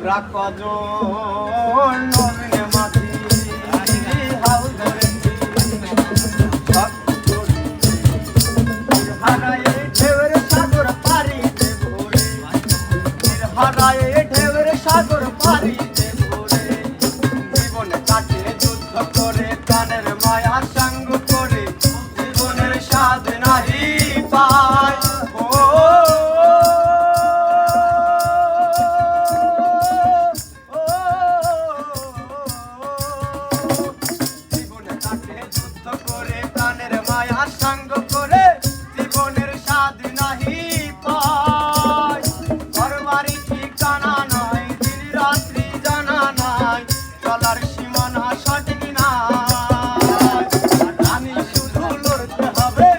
রাখজন নবীন মাঝি হাল ধরেছি হারায় ঢেউয়ের সাগর পারিতে ভোরে হারায় ঢেউয়ের সাগর পারিতে ভোরে জীবনে কাটে যুদ্ধ করে প্রাণের মায়া সঙ্গ করে জীবনের স্বাদ নাহি পায় সঙ্গ করে জীবনের স্বাদ নাহি পায় ঘরবাড়ি ঠিকানা নাই দিন রাত্রি জানা নাই চলার সীমানা সঠিক নাই জানি শুধু লড়তে হবে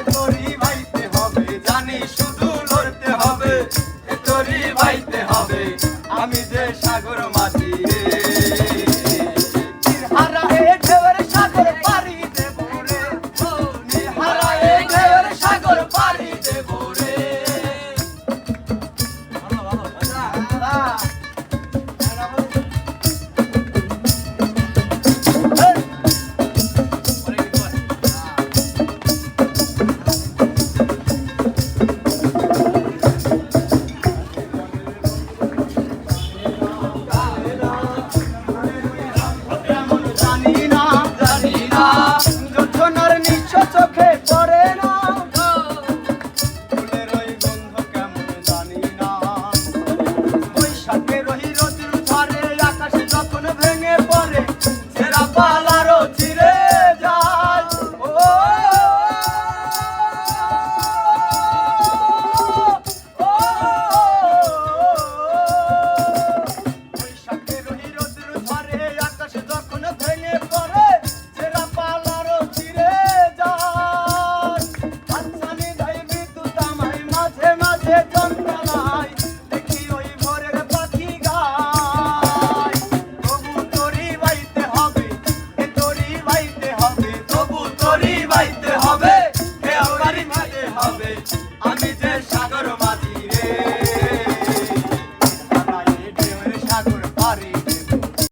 তোরই ভাইতে হবে জানি শুধু লড়তে হবে তোরই ভাইতে হবে আমি যে সাগর মাঝি চোখে পড়ে না ফুলের ওই গন্ধ কেমন জানি না বৈশাখের ওই রোদের ধারে আকাশ যখন ভেঙে পড়ে সেরা পালা